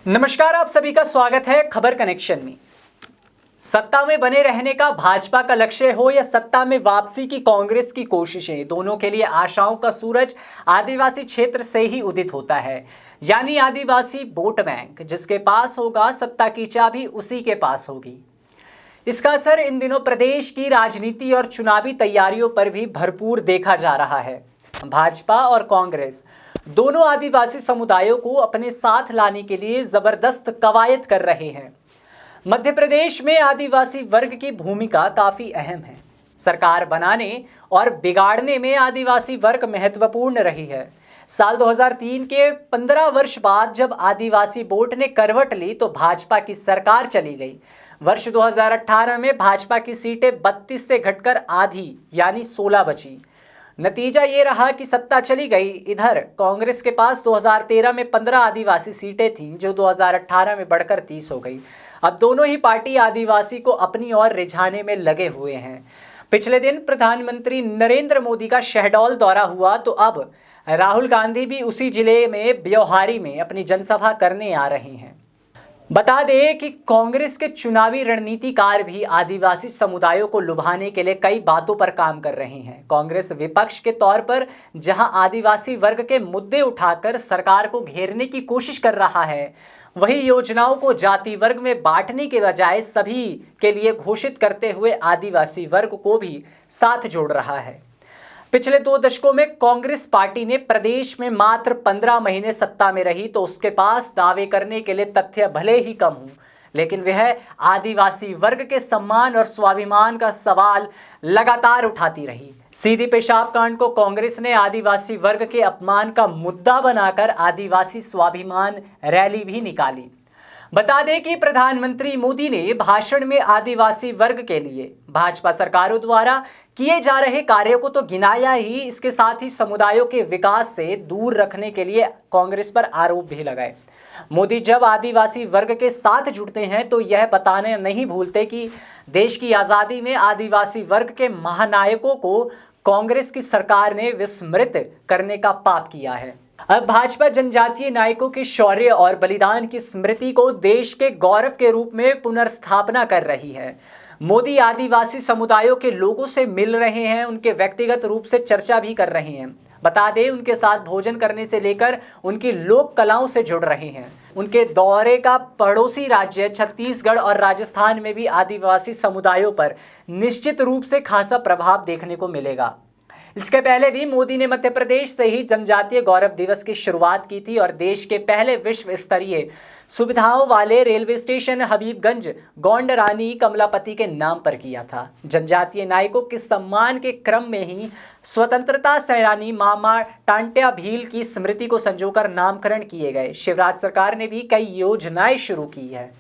नमस्कार, आप सभी का स्वागत है खबर कनेक्शन में। सत्ता में बने रहने का भाजपा का लक्ष्य हो या सत्ता में वापसी की कांग्रेस की कोशिशें, दोनों के लिए आशाओं का सूरज आदिवासी क्षेत्र से ही उदित होता है। यानी आदिवासी वोट बैंक जिसके पास होगा, सत्ता की चाबी उसी के पास होगी। इसका असर इन दिनों प्रदेश की राजनीति और चुनावी तैयारियों पर भी भरपूर देखा जा रहा है। भाजपा और कांग्रेस दोनों आदिवासी समुदायों को अपने साथ लाने के लिए जबरदस्त कवायद कर रहे हैं। मध्य प्रदेश में आदिवासी वर्ग की भूमिका काफी अहम है। सरकार बनाने और बिगाड़ने में आदिवासी वर्ग महत्वपूर्ण रही है। साल 2003 के 15 वर्ष बाद जब आदिवासी वोट ने करवट ली तो भाजपा की सरकार चली गई। वर्ष 2018 में भाजपा की सीटें 32 से घटकर आधी यानी 16 बची। नतीजा ये रहा कि सत्ता चली गई। इधर कांग्रेस के पास 2013 में 15 आदिवासी सीटें थीं जो 2018 में बढ़कर 30 हो गई। अब दोनों ही पार्टी आदिवासी को अपनी ओर रिझाने में लगे हुए हैं। पिछले दिन प्रधानमंत्री नरेंद्र मोदी का शहडोल दौरा हुआ तो अब राहुल गांधी भी उसी जिले में ब्योहारी में अपनी जनसभा करने आ रहे हैं। बता दें कि कांग्रेस के चुनावी रणनीतिकार भी आदिवासी समुदायों को लुभाने के लिए कई बातों पर काम कर रहे हैं। कांग्रेस विपक्ष के तौर पर जहां आदिवासी वर्ग के मुद्दे उठाकर सरकार को घेरने की कोशिश कर रहा है, वही योजनाओं को जाति वर्ग में बांटने के बजाय सभी के लिए घोषित करते हुए आदिवासी वर्ग को भी साथ जोड़ रहा है। पिछले 2 दशकों में कांग्रेस पार्टी ने प्रदेश में मात्र 15 महीने सत्ता में रही तो उसके पास दावे करने के लिए तथ्य भले ही कम हों, लेकिन वह आदिवासी वर्ग के सम्मान और स्वाभिमान का सवाल लगातार उठाती रही। सीधी पेशाब कांड को कांग्रेस ने आदिवासी वर्ग के अपमान का मुद्दा बनाकर आदिवासी स्वाभिमान रैली भी निकाली। बता दें कि प्रधानमंत्री मोदी ने भाषण में आदिवासी वर्ग के लिए भाजपा सरकारों द्वारा किए जा रहे कार्यों को तो गिनाया ही, इसके साथ ही समुदायों के विकास से दूर रखने के लिए कांग्रेस पर आरोप भी लगाए। मोदी जब आदिवासी वर्ग के साथ जुड़ते हैं तो यह बताने नहीं भूलते कि देश की आज़ादी में आदिवासी वर्ग के महानायकों को कांग्रेस की सरकार ने विस्मृत करने का पाप किया है। अब भाजपा जनजातीय नायकों के शौर्य और बलिदान की स्मृति को देश के गौरव के रूप में पुनर्स्थापना कर रही है। मोदी आदिवासी समुदायों के लोगों से मिल रहे हैं, उनके व्यक्तिगत रूप से चर्चा भी कर रहे हैं। बता दें, उनके साथ भोजन करने से लेकर उनकी लोक कलाओं से जुड़ रहे हैं। उनके दौरे का पड़ोसी राज्य छत्तीसगढ़ और राजस्थान में भी आदिवासी समुदायों पर निश्चित रूप से खासा प्रभाव देखने को मिलेगा। इसके पहले भी मोदी ने मध्य प्रदेश से ही जनजातीय गौरव दिवस की शुरुआत की थी और देश के पहले विश्व स्तरीय सुविधाओं वाले रेलवे स्टेशन हबीबगंज गोंड रानी कमलापति के नाम पर किया था। जनजातीय नायकों के सम्मान के क्रम में ही स्वतंत्रता सेनानी मामा टांट्या भील की स्मृति को संजोकर नामकरण किए गए। शिवराज सरकार ने भी कई योजनाएं शुरू की है।